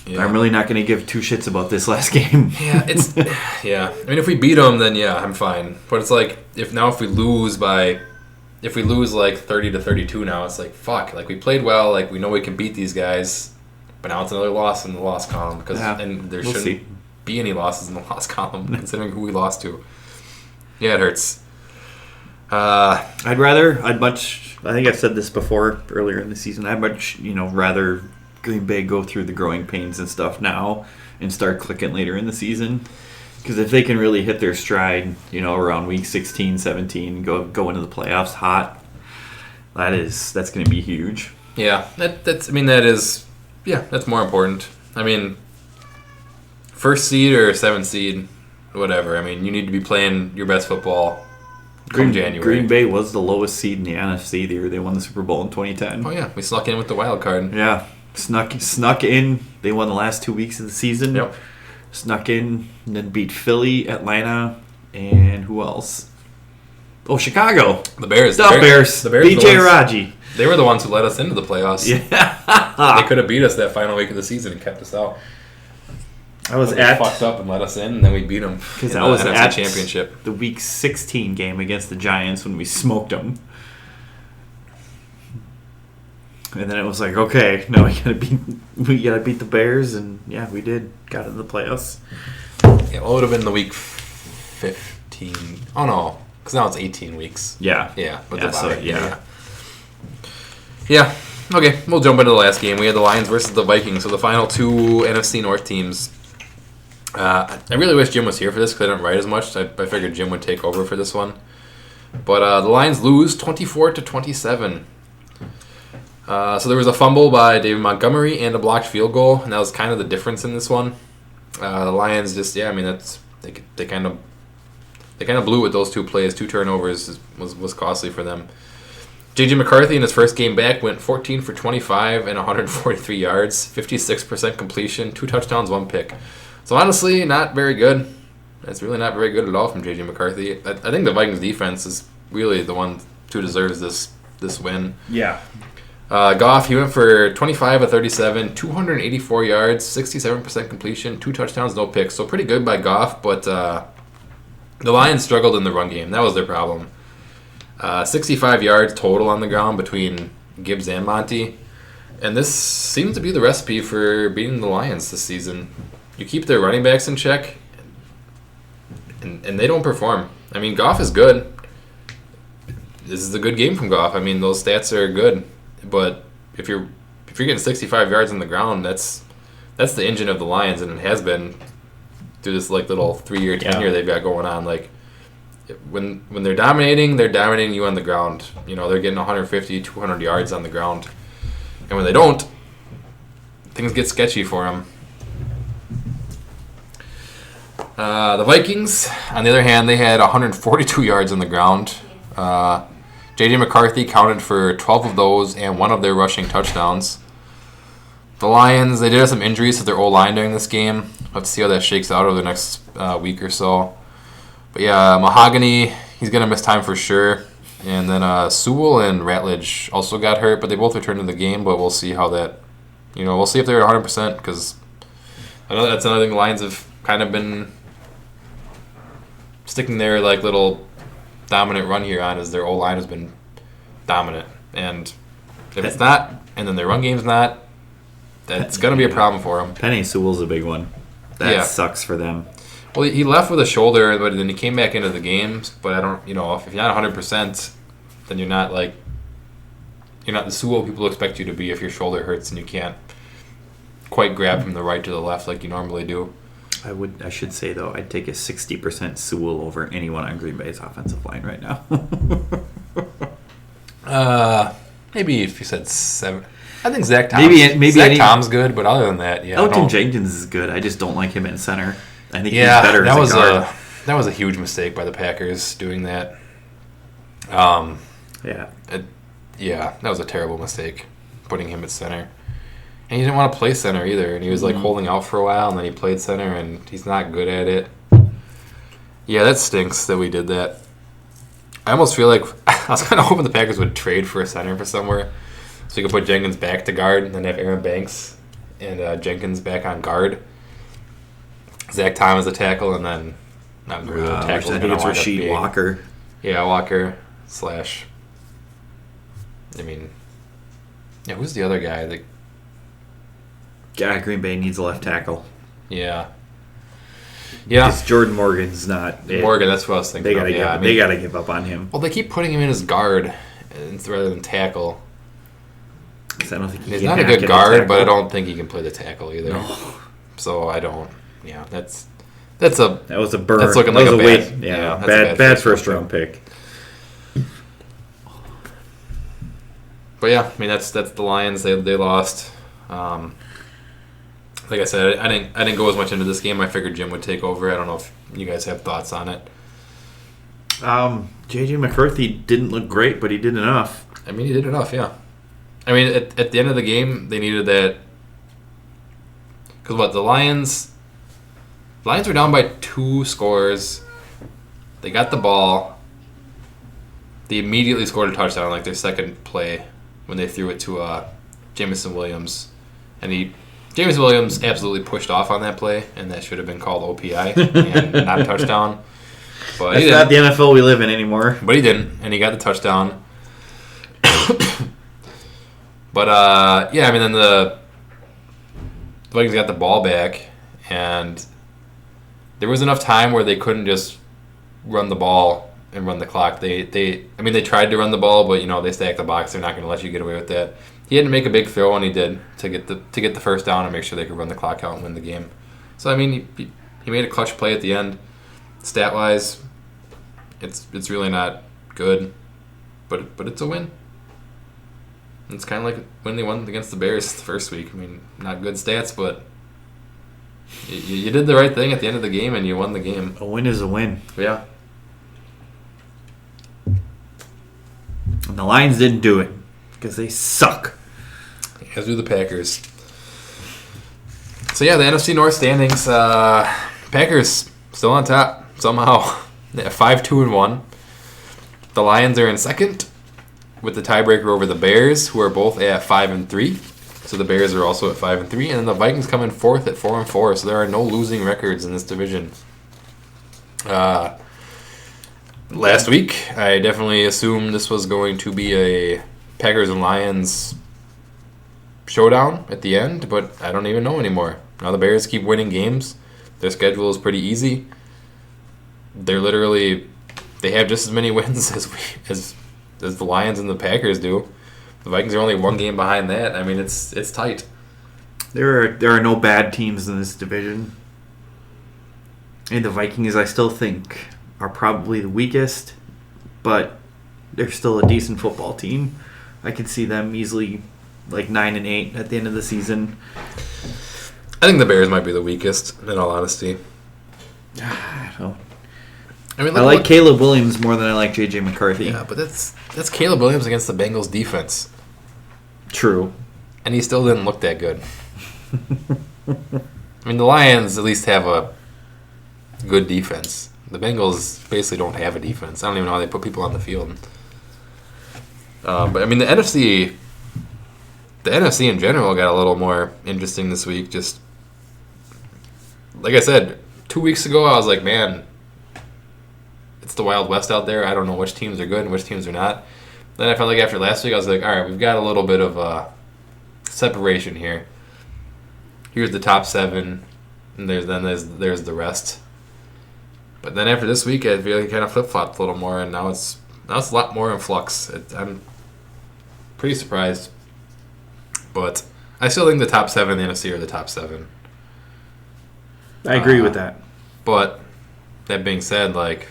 I'm really not going to give 2 shits about this last game. Yeah. I mean, if we beat them, then I'm fine. But it's like, if we lose like 30-32 now, it's like, fuck. Like, we played well. Like, we know we can beat these guys. But now it's another loss in the loss column. And there shouldn't be any losses in the loss column, considering who we lost to. Yeah, it hurts. I think I've said this before earlier in the season. I'd much, rather Green Bay go through the growing pains and stuff now and start clicking later in the season. Because if they can really hit their stride, around week 16, 17, go into the playoffs hot, that's going to be huge. Yeah, that's more important. I mean, 1st seed or 7th seed, whatever. I mean, you need to be playing your best football. January. Green Bay was the lowest seed in the NFC the year they won the Super Bowl in 2010. Oh yeah, we snuck in with the wild card. Yeah, snuck in. They won the last 2 weeks of the season. Yep. Snuck in and then beat Philly, Atlanta, and who else? Oh, Chicago. The Bears. The Bears. BJ Raji. They were the ones who led us into the playoffs. Yeah. They could have beat us that final week of the season and kept us out. They fucked up and let us in, and then we beat them because I was NFC at championship. The Week 16 game against the Giants when we smoked them, and then it was like, okay, now we gotta beat the Bears, and we did, got into the playoffs. Yeah, well, it would have been the Week 15. Oh no, because now it's 18 weeks. Yeah. Yeah. Okay, we'll jump into the last game. We had the Lions versus the Vikings, so the final 2 NFC North teams. I really wish Jim was here for this because I didn't write as much. I figured Jim would take over for this one. But the Lions lose 24-27. So there was a fumble by David Montgomery and a blocked field goal, and that was kind of the difference in this one. The Lions just, they kind of blew it with those 2 plays. 2 turnovers was costly for them. J.J. McCarthy in his first game back went 14 for 25 and 143 yards, 56% completion, 2 touchdowns, 1 pick. So honestly, not very good. It's really not very good at all from J.J. McCarthy. I think the Vikings defense is really the one who deserves this win. Yeah. Goff, he went for 25 of 37, 284 yards, 67% completion, 2 touchdowns, no picks. So pretty good by Goff, but the Lions struggled in the run game. That was their problem. 65 yards total on the ground between Gibbs and Monty. And this seems to be the recipe for beating the Lions this season. You keep their running backs in check, and they don't perform. I mean, Goff is good. This is a good game from Goff. I mean, those stats are good. But if you're getting 65 yards on the ground, that's the engine of the Lions, and it has been through this little 3-year tenure they've got going on. Like, when they're dominating you on the ground. They're getting 150, 200 yards on the ground. And when they don't, things get sketchy for them. The Vikings, on the other hand, they had 142 yards on the ground. J.J. McCarthy counted for 12 of those and 1 of their rushing touchdowns. The Lions, they did have some injuries to their O-line during this game. We'll have to see how that shakes out over the next week or so. But yeah, Mahogany, he's going to miss time for sure. And then Sewell and Ratledge also got hurt, but they both returned to the game. But we'll see how that, we'll see if they're 100% because I know that's another thing the Lions have kind of been sticking their like little dominant run here on is their O-line has been dominant. And if it's not, and then their run game's not, that's going to be a problem for them. Penny Sewell's a big one. That sucks for them. Well, he left with a shoulder, but then he came back into the games. But I don't, if you're not 100%, then you're not the Sewell people expect you to be if your shoulder hurts and you can't quite grab from the right to the left like you normally do. I should say though, I'd take a 60% Sewell over anyone on Green Bay's offensive line right now. Maybe if you said 7. I think Zach Tom's good, but other than that, Elton Jenkins is good. I just don't like him in center. I think he's better as a guard. That was a huge mistake by the Packers doing that. That was a terrible mistake, putting him at center. And he didn't want to play center either, and he was holding out for a while, and then he played center, and he's not good at it. Yeah, that stinks that we did that. I almost feel like I was kind of hoping the Packers would trade for a center for somewhere, so you could put Jenkins back to guard, and then have Aaron Banks and Jenkins back on guard. Zach Tom as a tackle, and then not really a tackle. I think it's Rasheed Walker. Yeah, Walker / who's the other guy? Green Bay needs a left tackle. Yeah. Because Jordan Morgan's not. Morgan, that's what I was thinking. They gotta give up on him. Well, they keep putting him in as guard rather than tackle. I don't think he's not a good guard, but I don't think he can play the tackle either. No. So I don't. Yeah, that was a burn. That's looking like a bad. Bad first round pick. But yeah, that's the Lions. They lost. Like I said, I didn't go as much into this game. I figured Jim would take over. I don't know if you guys have thoughts on it. J.J. McCarthy didn't look great, but he did enough. He did enough, yeah. At the end of the game, they needed that. Because the Lions were down by 2 scores. They got the ball. They immediately scored a touchdown, like their second play, when they threw it to Jameson Williams. And Jameson Williams absolutely pushed off on that play, and that should have been called OPI and not a touchdown. But that's not the NFL we live in anymore. But he didn't, and he got the touchdown. But, then the Vikings got the ball back, and there was enough time where they couldn't just run the ball and run the clock. They tried to run the ball, but, they stacked the box. They're not going to let you get away with that. He had to make a big throw, and he did, to get the first down and make sure they could run the clock out and win the game. So, he made a clutch play at the end. Stat-wise, it's really not good, but it's a win. It's kind of like when they won against the Bears the first week. Not good stats, but you did the right thing at the end of the game, and you won the game. A win is a win. Yeah. And the Lions didn't do it because they suck. As do the Packers. So, yeah, the NFC North standings. Packers still on top somehow. They have 5-2-1. The Lions are in second with the tiebreaker over the Bears, who are both at 5-3. So the Bears are also at 5-3, and then the Vikings come in fourth at 4-4. So there are no losing records in this division. Last week, I definitely assumed this was going to be a Packers and Lions showdown at the end, but I don't even know anymore. Now the Bears keep winning games. Their schedule is pretty easy. They have just as many wins as the Lions and the Packers do. The Vikings are only one game behind that. It's tight. There are no bad teams in this division. And the Vikings, I still think, are probably the weakest, but they're still a decent football team. I can see them easily 9-8 at the end of the season. I think the Bears might be the weakest, in all honesty. I like Caleb Williams more than I like J.J. McCarthy. Yeah, but that's Caleb Williams against the Bengals defense. True. And he still didn't look that good. The Lions at least have a good defense. The Bengals basically don't have a defense. I don't even know how they put people on the field. But I mean, the NFC in general got a little more interesting this week. Just like I said, 2 weeks ago, I was like, man, it's the Wild West out there. I don't know which teams are good and which teams are not. Then I felt like after last week, I was like, all right, we've got a little bit of separation here. Here's the top 7, and there's the rest. But then after this week, I feel like it kind of flip-flopped a little more, and now it's a lot more in flux. I'm pretty surprised. But I still think the top 7 in the NFC are the top 7. I agree with that. But that being said, like,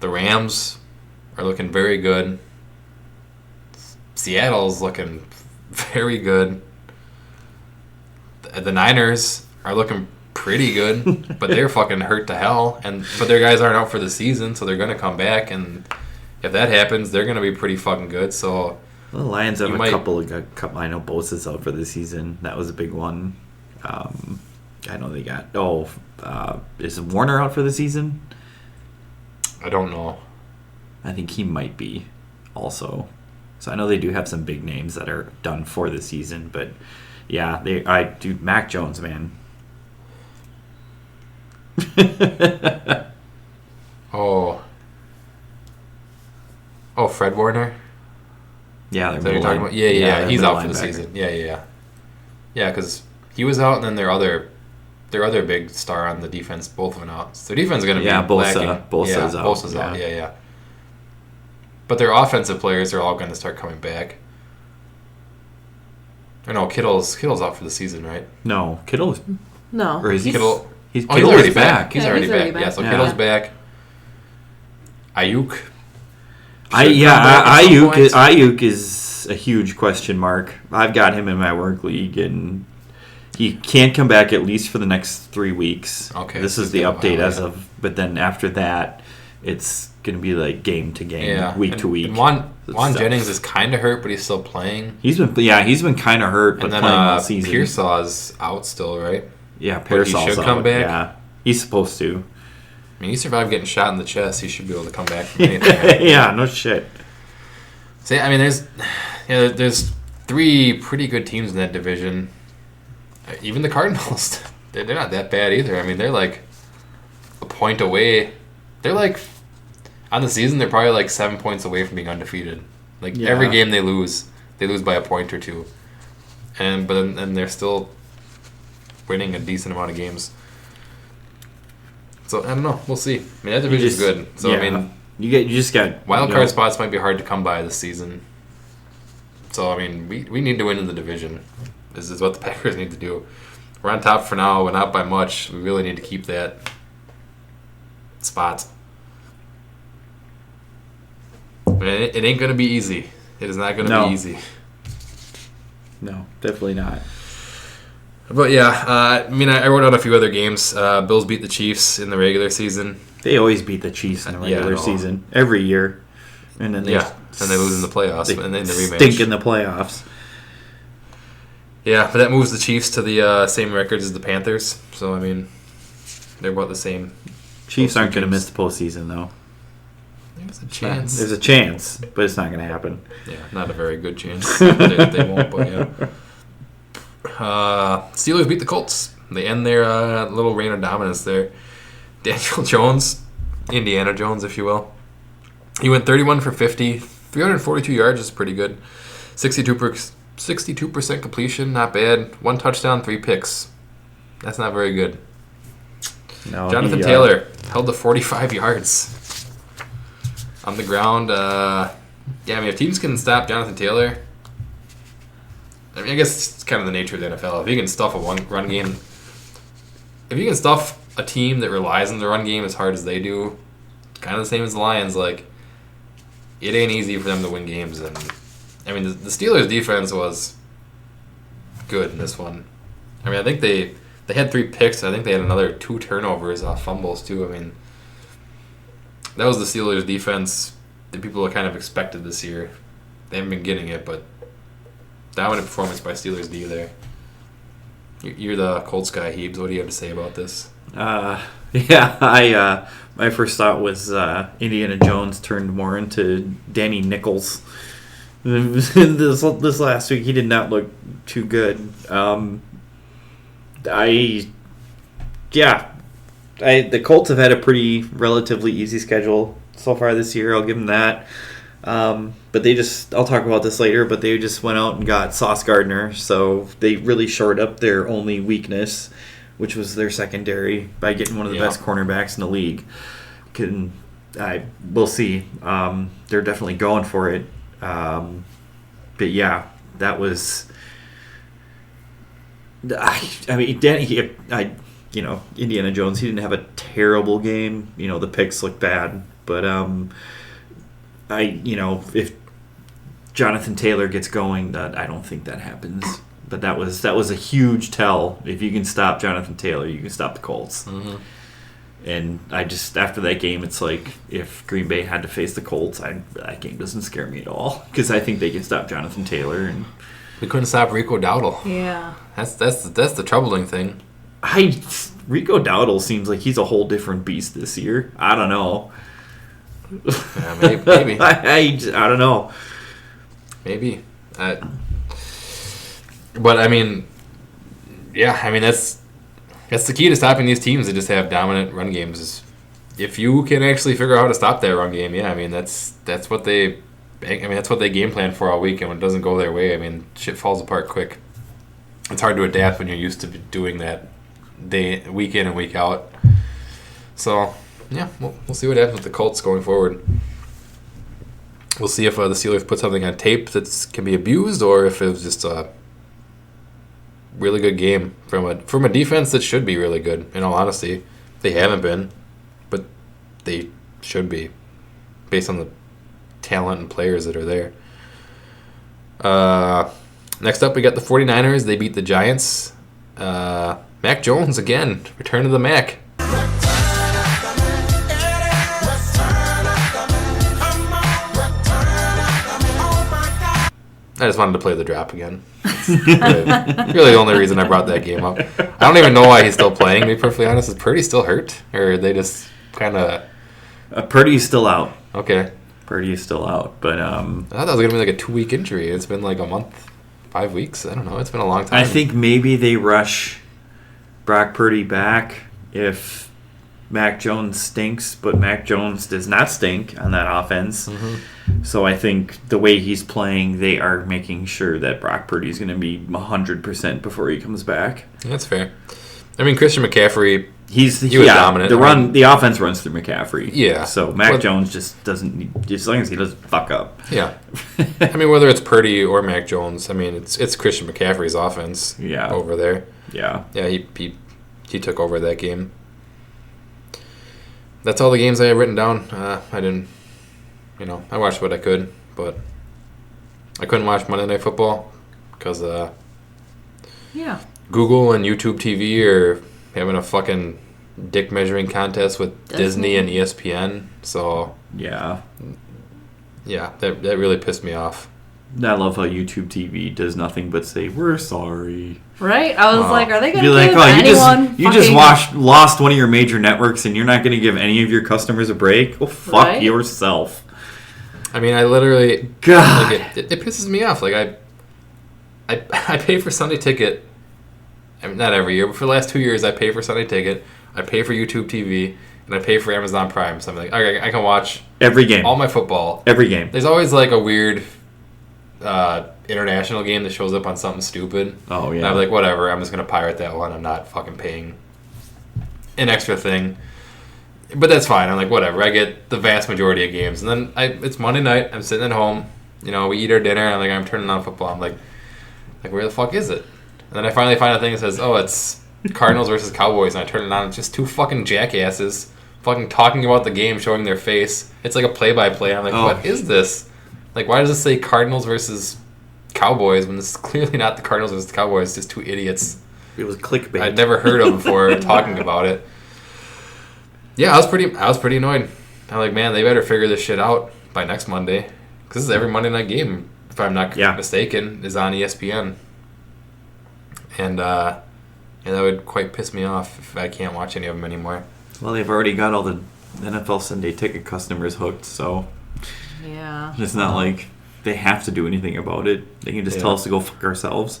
the Rams are looking very good. Seattle's looking very good. The Niners are looking pretty good, but they're fucking hurt to hell. But their guys aren't out for the season, so they're going to come back. And if that happens, they're going to be pretty fucking good. So the Lions have I know Bosa's out for the season. That was a big one. I know they got. Is Warner out for the season? I don't know. I think he might be also. So I know they do have some big names that are done for the season, but yeah, Mac Jones, man. Fred Warner? Yeah, Is that what you're talking about? Yeah, he's out for the season. Yeah, because he was out, and then their other big star on the defense both went out. So their defense is going to be lacking. Bosa's out. Bosa's out, yeah. But their offensive players are all going to start coming back. Or no, Kittle's out for the season, right? No, Kittle's... No. Or is Kittle... He's already back. He's already back. Yeah, so Kittle's back. Ayuk. Ayuk is a huge question mark. I've got him in my work league, and he can't come back at least for the next 3 weeks. Okay. This is the update but then after that, it's going to be like game to game, week to week. And Juan Jennings is kind of hurt, but he's still playing. He's been kind of hurt, but and then, playing all season. Pearsall's out still, right? Yeah, Pearsall's should come back. Yeah, he's supposed to. I mean, he survived getting shot in the chest. He should be able to come back from anything. Yeah, no shit. See, I mean, there's 3 pretty good teams in that division. Even the Cardinals, they're not that bad either. I mean, they're like a point away. They're like, on the season, they're probably like 7 points away from being undefeated. Like, every game they lose by a point or 2. But they're still winning a decent amount of games. So I don't know. We'll see. I mean, that division's good. So I mean, you just got wild card spots might be hard to come by this season. So I mean, we need to win in the division. This is what the Packers need to do. We're on top for now, but not by much. We really need to keep that spot. It ain't gonna be easy. It is not gonna be easy. No, definitely not. But yeah, I mean, I wrote out a few other games. Bills beat the Chiefs in the regular season. They always beat the Chiefs in the regular season every year, and then they lose in the playoffs, and then the rematch. Stink in the playoffs. Yeah, but that moves the Chiefs to the same records as the Panthers. So I mean, they're about the same. Chiefs aren't going to miss the postseason, though. There's a chance. There's a chance, but it's not going to happen. Yeah, not a very good chance. they won't, but yeah. Steelers beat the Colts. They end their little reign of dominance there. Daniel Jones, Indiana Jones, if you will. He went 31 for 50, 342 yards is pretty good. 62% completion, not bad. 1 touchdown, 3 picks. That's not very good. No, Jonathan Taylor held to 45 yards on the ground. I mean, if teams can stop Jonathan Taylor, I mean, I guess it's kind of the nature of the NFL. If you can stuff a run game, if you can stuff a team that relies on the run game as hard as they do, it's kind of the same as the Lions. Like, it ain't easy for them to win games. And I mean, the Steelers' defense was good in this one. I mean, I think they had 3 picks. I think they had another 2 turnovers off fumbles too. I mean, that was the Steelers' defense that people kind of expected this year. They haven't been getting it, but dominant performance by Steelers D there. You're the Colts guy, Heebs. What do you have to say about this? My first thought was Indiana Jones turned more into Danny Nichols. This last week, he did not look too good. The Colts have had a pretty relatively easy schedule so far this year. I'll give them that. But I'll talk about this later, but they just went out and got Sauce Gardner, so they really shored up their only weakness, which was their secondary, by getting one of the best cornerbacks in the league. We'll see. They're definitely going for it. But yeah, that was. Indiana Jones. He didn't have a terrible game. The picks look bad, but if Jonathan Taylor gets going, I don't think that happens. But that was a huge tell. If you can stop Jonathan Taylor, you can stop the Colts. Mm-hmm. And after that game, it's like if Green Bay had to face the Colts, that game doesn't scare me at all because I think they can stop Jonathan Taylor. And we couldn't stop Rico Dowdle. Yeah, that's the troubling thing. Rico Dowdle seems like he's a whole different beast this year. I don't know. Yeah, maybe. I don't know. Maybe. But I mean, that's the key to stopping these teams that just have dominant run games. Is if you can actually figure out how to stop that run game. Yeah, that's what they game plan for all week, and when it doesn't go their way, shit falls apart quick. It's hard to adapt when you're used to doing that week in and week out. So yeah, we'll see what happens with the Colts going forward. We'll see if the Steelers put something on tape that can be abused, or if it was just a really good game from a defense that should be really good. In all honesty, they haven't been, but they should be, based on the talent and players that are there. Next up, we got the 49ers. They beat the Giants. Mac Jones again, return to the Mac. I just wanted to play the drop again. Really the only reason I brought that game up. I don't even know why he's still playing, to be perfectly honest. Is Purdy still hurt? Or they just kind of... Purdy's still out. Okay. Purdy's still out, but... I thought that was going to be like a 2-week injury. It's been like a month, 5 weeks. I don't know. It's been a long time. I think maybe they rush Brock Purdy back if Mac Jones stinks, but Mac Jones does not stink on that offense. Mm-hmm. So I think the way he's playing, they are making sure that Brock Purdy's going to be 100% before he comes back. That's fair. Christian McCaffrey, he was dominant. The offense runs through McCaffrey. Yeah. So Mac Jones just doesn't, as long as he doesn't fuck up. Yeah. Whether it's Purdy or Mac Jones, it's Christian McCaffrey's offense over there. Yeah. Yeah, he took over that game. That's all the games I have written down. I didn't... I watched what I could, but I couldn't watch Monday Night Football because Google and YouTube TV are having a fucking dick measuring contest with Disney and ESPN. So yeah, that really pissed me off. I love how YouTube TV does nothing but say we're sorry. Right? I was like, are they going to give anyone? You just lost one of your major networks, and you're not going to give any of your customers a break? Well, fuck yourself. I literally... God. It pisses me off. Like, I pay for Sunday Ticket. Not every year, but for the last 2 years, I pay for Sunday Ticket. I pay for YouTube TV. And I pay for Amazon Prime. So I'm like, okay, I can watch... every game. All my football. Every game. There's always, like, a weird international game that shows up on something stupid. Oh, yeah. And I'm like, whatever. I'm just going to pirate that one. I'm not fucking paying an extra thing. But that's fine. I'm like, whatever. I get the vast majority of games. And then it's Monday night. I'm sitting at home. We eat our dinner. And I'm turning on football. I'm like, where the fuck is it? And then I finally find a thing that says, oh, it's Cardinals versus Cowboys. And I turn it on. It's just two fucking jackasses fucking talking about the game, showing their face. It's like a play-by-play. I'm like, what is this? Like, why does it say Cardinals versus Cowboys when this is clearly not the Cardinals versus Cowboys? It's just two idiots. It was clickbait. I'd never heard of before talking about it. Yeah, I was pretty annoyed. I'm like, man, they better figure this shit out by next Monday. Because this is every Monday night game, if I'm not mistaken, is on ESPN. And And that would quite piss me off if I can't watch any of them anymore. Well, they've already got all the NFL Sunday ticket customers hooked, so Yeah. it's not like they have to do anything about it. They can just tell us to go fuck ourselves,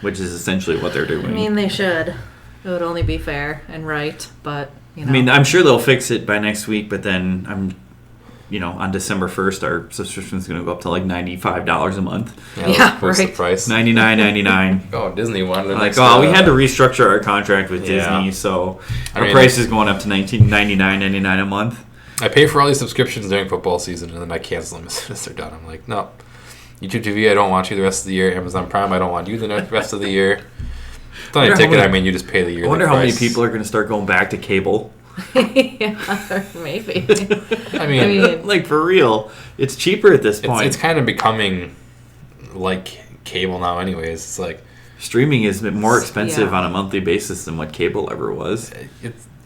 which is essentially what they're doing. I mean, they should. It would only be fair and right, but, you know. I mean, I'm sure they'll fix it by next week, but then on December 1st, our subscription is going to go up to like $95 a month. Yeah, what's the right. price? $99.99. Oh, Disney wanted Like, we had to restructure our contract with Yeah. Disney, so I our mean, price is going up to $99.99 a month. I pay for all these subscriptions during football season, and then I cancel them as soon as they're done. I'm like, no. YouTube TV, I don't want you the rest of the year. Amazon Prime, I don't want you the rest of the year. It's only a ticket, you just pay the year. I wonder how many people are going to start going back to cable. Yeah, maybe. I mean, like, for real. It's cheaper at this point. It's kind of becoming like cable now anyways. It's like streaming is more expensive Yeah. on a monthly basis than what cable ever was.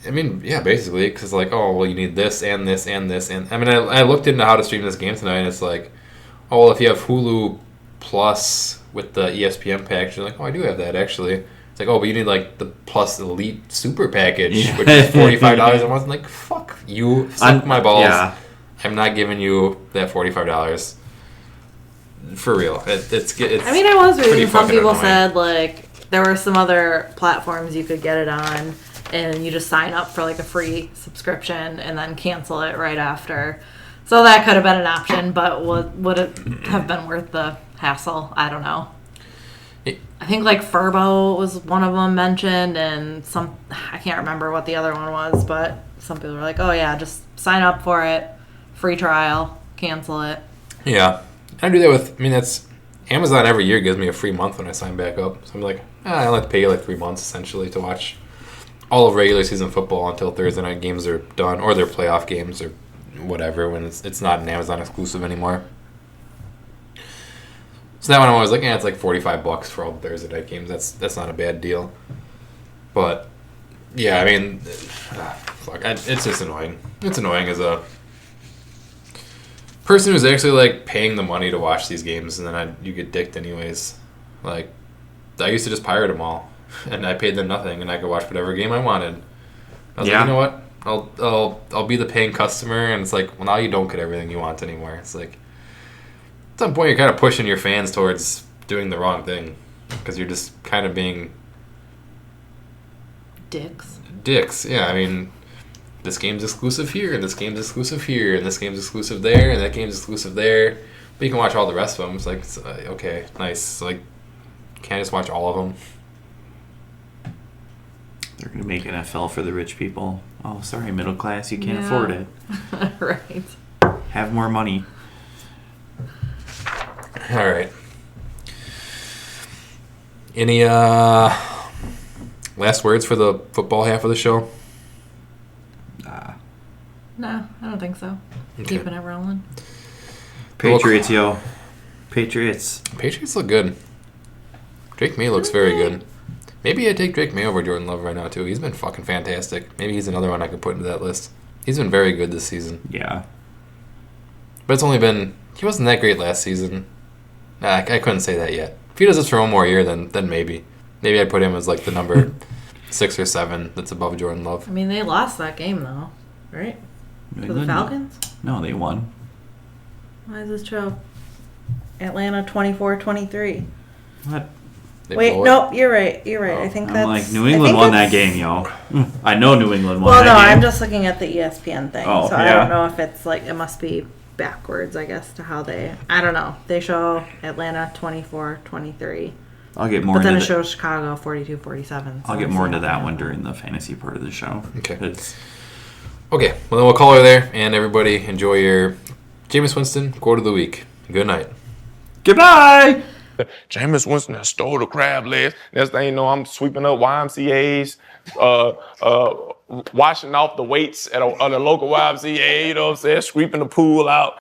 Basically, because like, oh, well, you need this and this and this. And I mean, I looked into how to stream this game tonight, and it's like, oh, well, if you have Hulu Plus with the ESPN package, you're like, oh, I do have that, actually. It's like, oh, but you need, like, the Plus Elite Super package, which is $45 a month. I'm like, fuck you. Suck my balls. Yeah. I'm not giving you that $45. For real. It's I mean, I was pretty reading some fucking people annoying. said, like, there were some other platforms you could get it on, and you just sign up for, like, a free subscription and then cancel it right after. So that could have been an option, but would it have been worth the hassle? I don't know. I think like Furbo was one of them mentioned, and I can't remember what the other one was, but some people were like, oh yeah, just sign up for it, free trial, cancel it. Yeah. I do that that's Amazon every year gives me a free month when I sign back up. So I'm like, I only have to pay like 3 months essentially to watch all of regular season football until Thursday night games are done, or their playoff games or whatever, when it's not an Amazon exclusive anymore. So that one I'm always like, it's like $45 for all the Thursday night games. That's not a bad deal. But yeah, I mean, it's just annoying. It's annoying as a person who's actually like paying the money to watch these games, and then you get dicked anyways. Like, I used to just pirate them all, and I paid them nothing, and I could watch whatever game I wanted. I was like, you know what? I'll be the paying customer, and it's like, well, now you don't get everything you want anymore. It's like, at some point you're kind of pushing your fans towards doing the wrong thing, because you're just kind of being dicks. Yeah, I mean, this game's exclusive here, and this game's exclusive here, and this game's exclusive there, and that game's exclusive there. But you can watch all the rest of them. It's like, okay, nice. So, like, can't I just watch all of them? They're going to make NFL for the rich people. Oh, sorry, middle class, you can't afford it. Right. Have more money. All right. Any last words for the football half of the show? No, I don't think so. Okay. Keeping it rolling. Patriots, yo. Patriots. Patriots look good. Drake May looks very good. Maybe I'd take Drake May over Jordan Love right now, too. He's been fucking fantastic. Maybe he's another one I could put into that list. He's been very good this season. Yeah. But it's only been... He wasn't that great last season. Nah, I couldn't say that yet. If he does this for one more year, then maybe. Maybe I'd put him as like the number 6 or 7 that's above Jordan Love. I mean, they lost that game, though. Right? To the Falcons? No, they won. Why does this show Atlanta 24-23? What? Wait, nope, you're right. I think I'm that's... like, New England won that game, yo. I know New England won Well, that no, game. I'm just looking at the ESPN thing. Oh, so I yeah. don't know if it's like... It must be backwards, I guess, to how they... I don't know. They show Atlanta 24-23. I'll get more But then into it shows Chicago 42-47. I'll get more into that one during the fantasy part of the show. Okay. It's, Okay, well then we'll call her there, and everybody enjoy your Jameis Winston quote of the week. Good night. goodbye! Jameis Winston has stole the crab legs. Next thing you know, I'm sweeping up YMCA's, washing off the weights at a local YMCA, you know what I'm saying? Sweeping the pool out.